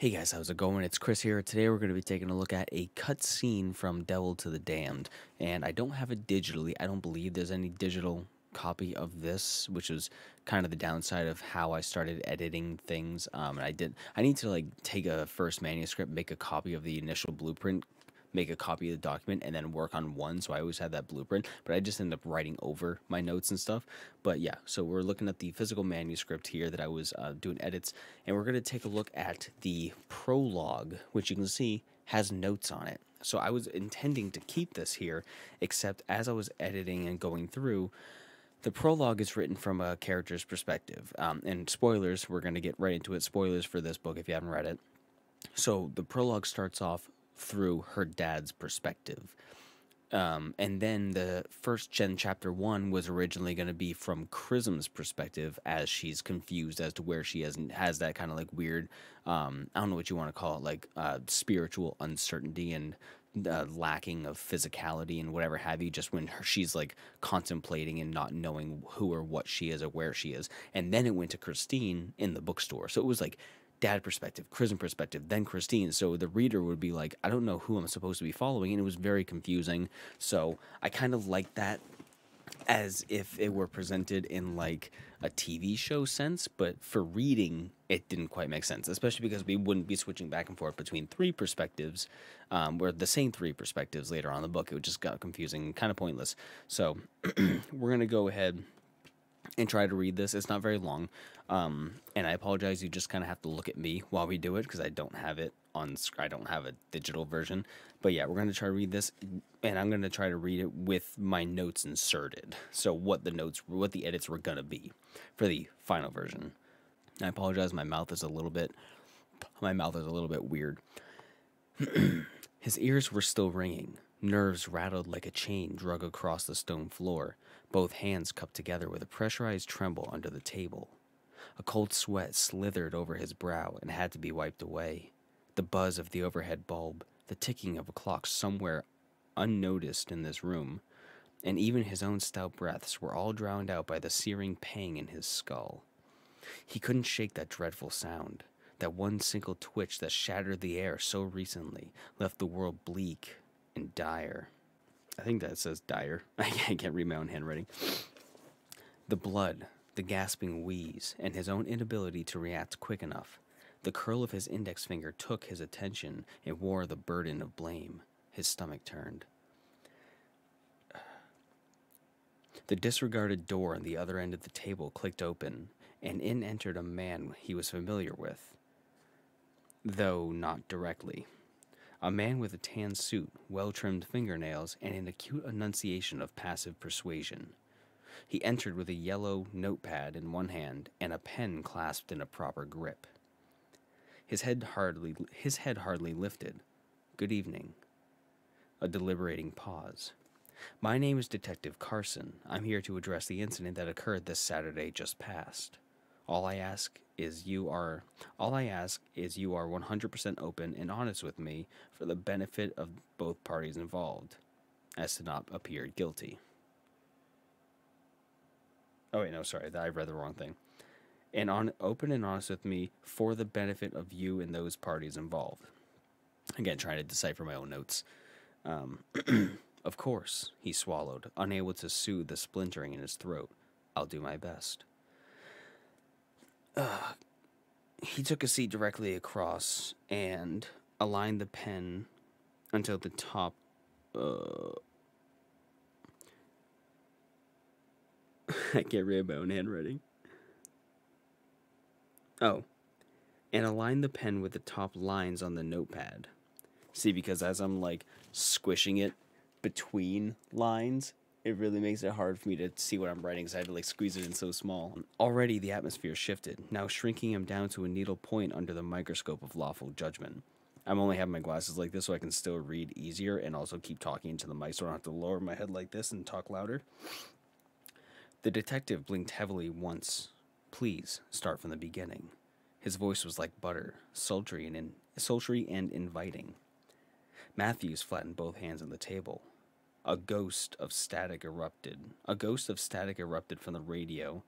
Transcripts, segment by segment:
Hey guys, how's it going? It's Chris here. Today we're going to be taking a look at a cutscene from Devil to the Damned. And I don't have it digitally. I don't believe there's any digital copy of this, which is kind of the downside of how I started editing things. And I need to like take a first manuscript, make a copy of the initial blueprint, make a copy of the document, and then work on one. So I always had that blueprint, but I just ended up writing over my notes and stuff. But yeah, so we're looking at the physical manuscript here that I was doing edits, and we're going to take a look at the prologue, which you can see has notes on it. So I was intending to keep this here, except as I was editing and going through, the prologue is written from a character's perspective. And spoilers, we're going to get right into it. Spoilers for this book if you haven't read it. So the prologue starts off through her dad's perspective. And then the first gen chapter 1 was originally going to be from Chrism's perspective, as she's confused as to where she is and has that kind of like weird, I don't know what you want to call it, like spiritual uncertainty and lacking of physicality and whatever have you, just when she's like contemplating and not knowing who or what she is or where she is. And then it went to Christine in the bookstore. So it was like dad perspective, Chrism perspective, then Christine. So the reader would be like, I don't know who I'm supposed to be following, and it was very confusing. So I kind of like that as if it were presented in like a TV show sense, but for reading, it didn't quite make sense, especially because we wouldn't be switching back and forth between three perspectives, where the same three perspectives later on in the book. It just got confusing, kind of pointless. So we're going to go ahead and try to read this. It's not very long, and I apologize, you just kind of have to look at me while we do it because I don't have it on I don't have a digital version. But yeah, we're going to try to read this, and I'm going to try to read it with my notes inserted, so what the edits were going to be for the final version. I apologize, my mouth is a little bit weird. His ears were still ringing. Nerves rattled like a chain drug across the stone floor, both hands cupped together with a pressurized tremble under the table. A cold sweat slithered over his brow and had to be wiped away. The buzz of the overhead bulb, the ticking of a clock somewhere unnoticed in this room, and even his own stout breaths were all drowned out by the searing pang in his skull. He couldn't shake that dreadful sound. That one single twitch that shattered the air so recently left the world bleak and dire. I think that says dire. I can't read my own handwriting. The blood, the gasping wheeze, and his own inability to react quick enough. The curl of his index finger took his attention and wore the burden of blame. His stomach turned. The disregarded door on the other end of the table clicked open, and in entered a man he was familiar with, though not directly. A man with a tan suit, well-trimmed fingernails, and an acute enunciation of passive persuasion. He entered with a yellow notepad in one hand and a pen clasped in a proper grip. His head hardly lifted. Good evening. A deliberating pause. My name is Detective Carson. I'm here to address the incident that occurred this Saturday just past. All I ask is you are 100% open and honest with me for the benefit of both parties involved, as to not appear guilty. Oh wait, no, sorry, I read the wrong thing. And open and honest with me for the benefit of you and those parties involved. Again, trying to decipher my own notes. Of course, he swallowed, unable to soothe the splintering in his throat. I'll do my best. He took a seat directly across and aligned the pen until the top. I can't read my own handwriting. Oh. And aligned the pen with the top lines on the notepad. See, because as I'm like squishing it between lines, it really makes it hard for me to see what I'm writing because I had to like squeeze it in so small. Already the atmosphere shifted, now shrinking him down to a needle point under the microscope of lawful judgment. I'm only having my glasses like this so I can still read easier and also keep talking into the mic so I don't have to lower my head like this and talk louder. The detective blinked heavily once. Please, start from the beginning. His voice was like butter, sultry and inviting. Matthews flattened both hands on the table. A ghost of static erupted from the radio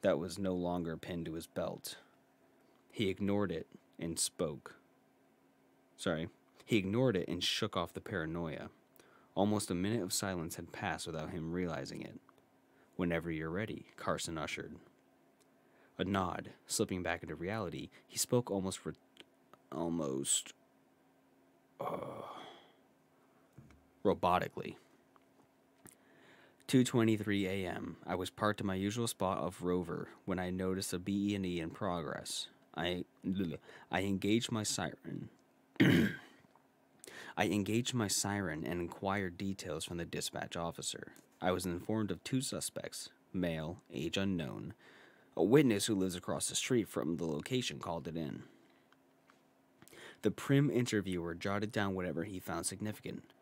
that was no longer pinned to his belt. He ignored it and spoke. Sorry. He ignored it and shook off the paranoia. Almost a minute of silence had passed without him realizing it. "Whenever you're ready," Carson ushered. A nod, slipping back into reality, he spoke almost robotically. 2:23 a.m. I was parked in my usual spot of Rover when I noticed a BE&E in progress. I engaged my siren. I engaged my siren and inquired details from the dispatch officer. I was informed of 2 suspects, male, age unknown. A witness who lives across the street from the location called it in. The prim interviewer jotted down whatever he found significant.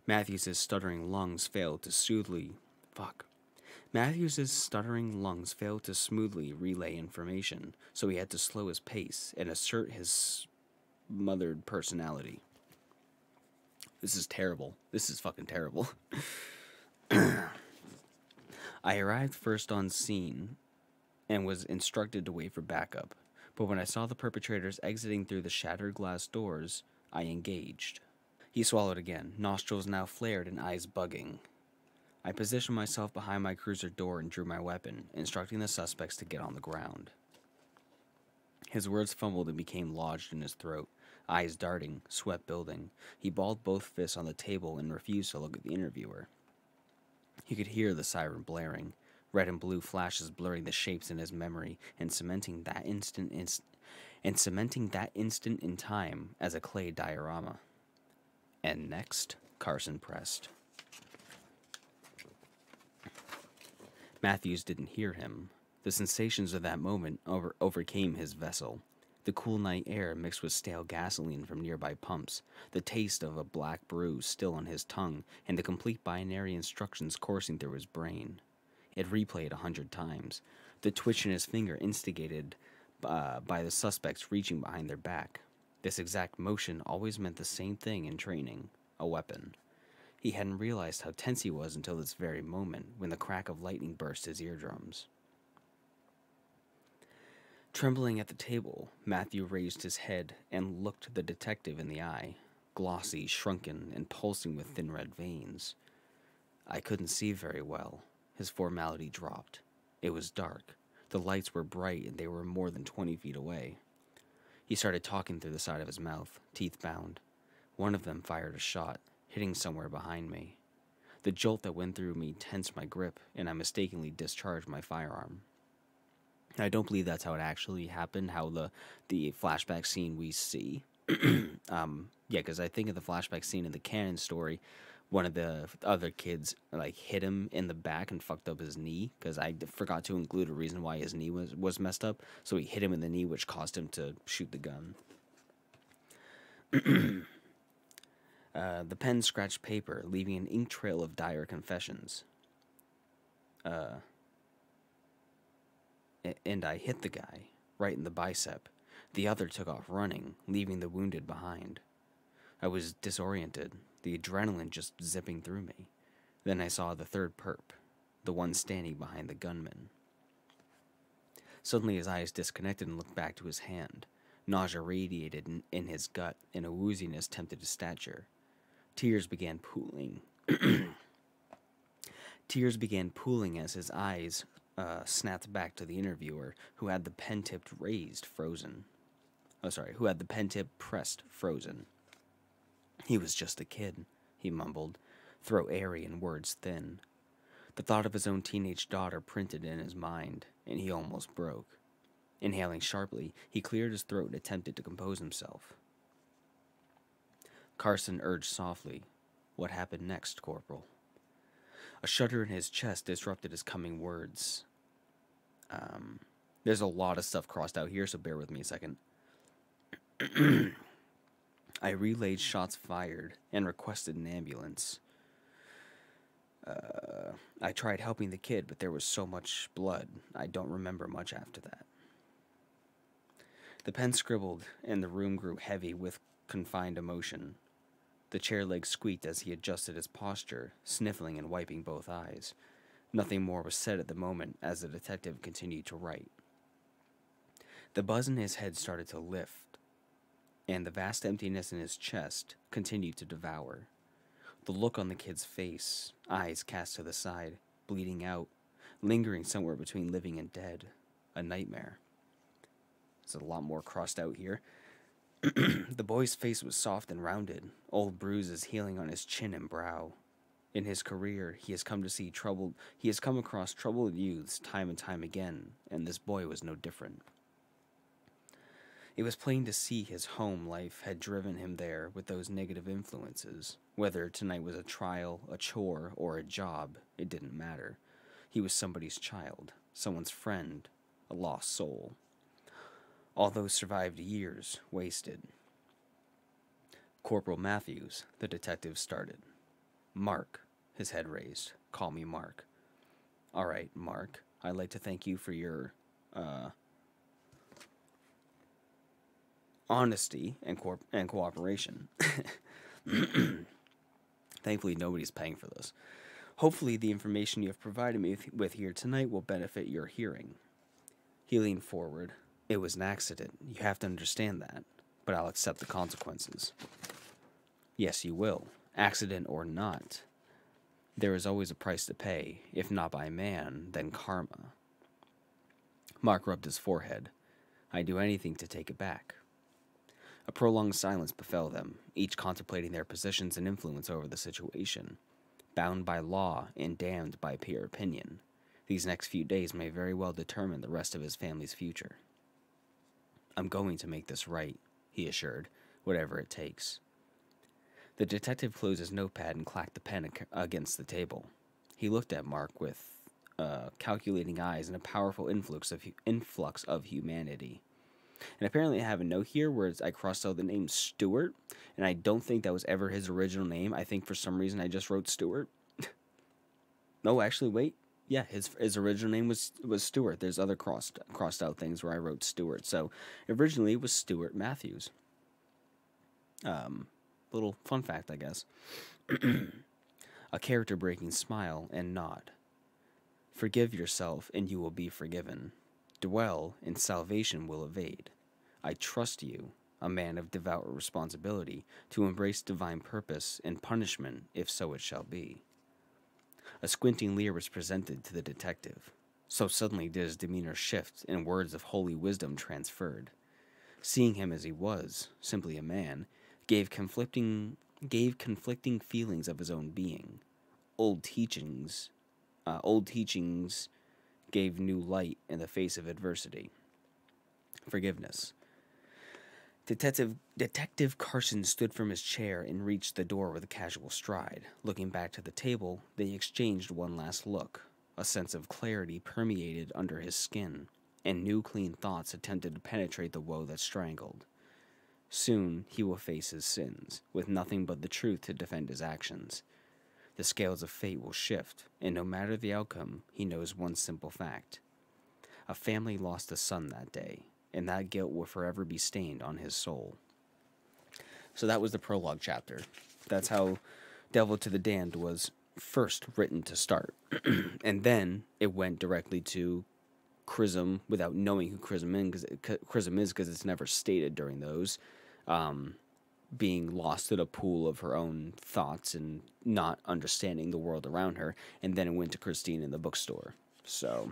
Matthews's stuttering lungs failed to smoothly relay information, so he had to slow his pace and assert his smothered personality. This is terrible. This is fucking terrible. I arrived first on scene and was instructed to wait for backup, but when I saw the perpetrators exiting through the shattered glass doors, I engaged. He swallowed again, nostrils now flared and eyes bugging. I positioned myself behind my cruiser door and drew my weapon, instructing the suspects to get on the ground. His words fumbled and became lodged in his throat, eyes darting, sweat building. He balled both fists on the table and refused to look at the interviewer. He could hear the siren blaring, red and blue flashes blurring the shapes in his memory and cementing that instant in time as a clay diorama. And next, Carson pressed. Matthews didn't hear him. The sensations of that moment overcame his vessel. The cool night air mixed with stale gasoline from nearby pumps, the taste of a black brew still on his tongue, and the complete binary instructions coursing through his brain. It replayed 100 times, the twitch in his finger instigated by the suspects reaching behind their back. This exact motion always meant the same thing in training, a weapon. He hadn't realized how tense he was until this very moment, when the crack of lightning burst his eardrums. Trembling at the table, Matthew raised his head and looked the detective in the eye, glossy, shrunken, and pulsing with thin red veins. I couldn't see very well. His formality dropped. It was dark. The lights were bright and they were more than 20 feet away. He started talking through the side of his mouth, teeth bound. One of them fired a shot, hitting somewhere behind me. The jolt that went through me tensed my grip, and I mistakenly discharged my firearm. I don't believe that's how it actually happened, how the flashback scene we see. Because I think of the flashback scene in the canon story, one of the other kids hit him in the back and fucked up his knee, because I forgot to include a reason why his knee was messed up, so he hit him in the knee, which caused him to shoot the gun. The pen scratched paper, leaving an ink trail of dire confessions. And I hit the guy, right in the bicep. The other took off running, leaving the wounded behind. I was disoriented, the adrenaline just zipping through me. Then I saw the third perp, the one standing behind the gunman. Suddenly his eyes disconnected and looked back to his hand. Nausea radiated in his gut, and a wooziness tempted his stature. Tears began pooling. Tears began pooling as his eyes snapped back to the interviewer, who had the pen tip pressed, frozen. He was just a kid, he mumbled, throat airy and words thin. The thought of his own teenage daughter printed in his mind, and he almost broke. Inhaling sharply, he cleared his throat and attempted to compose himself. Carson urged softly, "What happened next, Corporal?" A shudder in his chest disrupted his coming words. There's a lot of stuff crossed out here, so bear with me a second. I relayed shots fired and requested an ambulance. I tried helping the kid, but there was so much blood. I don't remember much after that. The pen scribbled, and the room grew heavy with confined emotion. The chair leg squeaked as he adjusted his posture, sniffling and wiping both eyes. Nothing more was said at the moment as the detective continued to write. The buzz in his head started to lift. and the vast emptiness in his chest continued to devour. The look on the kid's face, eyes cast to the side, bleeding out, lingering somewhere between living and dead. A nightmare. There's a lot more crossed out here. The boy's face was soft and rounded, old bruises healing on his chin and brow. In his career, he has come across troubled youths time and time again, and this boy was no different. It was plain to see his home life had driven him there with those negative influences. Whether tonight was a trial, a chore, or a job, it didn't matter. He was somebody's child, someone's friend, a lost soul. All those survived years wasted. Corporal Matthews, the detective started. Mark, his head raised. Call me Mark. All right, Mark. I'd like to thank you for your honesty and cooperation. Thankfully, nobody's paying for this. Hopefully, the information you have provided me with here tonight will benefit your hearing. He leaned forward. It was an accident. You have to understand that. But I'll accept the consequences. Yes, you will. Accident or not. There is always a price to pay. If not by man, then karma. Mark rubbed his forehead. I'd do anything to take it back. A prolonged silence befell them, each contemplating their positions and influence over the situation. Bound by law and damned by peer opinion, these next few days may very well determine the rest of his family's future. I'm going to make this right, he assured, whatever it takes. The detective closed his notepad and clacked the pen against the table. He looked at Mark with calculating eyes and a powerful influx of humanity. And apparently I have a note here where I crossed out the name Stewart, and I don't think that was ever his original name. I think for some reason I just wrote Stewart. No, actually, wait. Yeah, his original name was Stewart. There's other crossed out things where I wrote Stewart. So originally it was Stuart Matthews. Little fun fact, I guess. A character-breaking smile and nod. Forgive yourself, and you will be forgiven. Dwell, and salvation will evade. I trust you, a man of devout responsibility, to embrace divine purpose and punishment, if so it shall be. A squinting leer was presented to the detective. So suddenly did his demeanor shift, and words of holy wisdom transferred. Seeing him as he was, simply a man, gave conflicting feelings of his own being. Old teachings gave new light in the face of adversity. Forgiveness. Detective Carson stood from his chair and reached the door with a casual stride. Looking back to the table, they exchanged one last look. A sense of clarity permeated under his skin, and new clean thoughts attempted to penetrate the woe that strangled. Soon he will face his sins, with nothing but the truth to defend his actions. The scales of fate will shift, and no matter the outcome, he knows one simple fact. A family lost a son that day, and that guilt will forever be stained on his soul. So that was the prologue chapter. That's how Devil to the Damned was first written to start. And then it went directly to Chrism without knowing who Chrism is, because it's never stated during those. Being lost in a pool of her own thoughts and not understanding the world around her, and then it went to Christine in the bookstore. So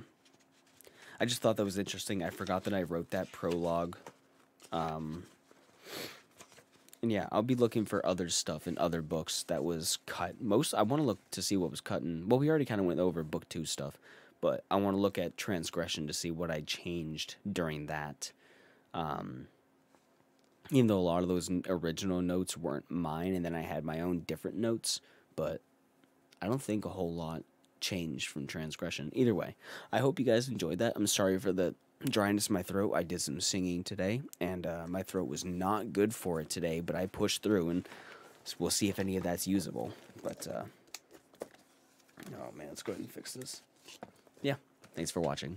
I just thought that was interesting. I forgot that I wrote that prologue. And yeah, I'll be looking for other stuff in other books that was cut. I want to look to see what was cut in. Well, we already kind of went over book 2 stuff, but I want to look at Transgression to see what I changed during that. Even though a lot of those original notes weren't mine, and then I had my own different notes, but I don't think a whole lot changed from Transgression. Either way, I hope you guys enjoyed that. I'm sorry for the dryness in my throat. I did some singing today, and my throat was not good for it today, but I pushed through, and we'll see if any of that's usable. But, oh man, let's go ahead and fix this. Yeah, thanks for watching.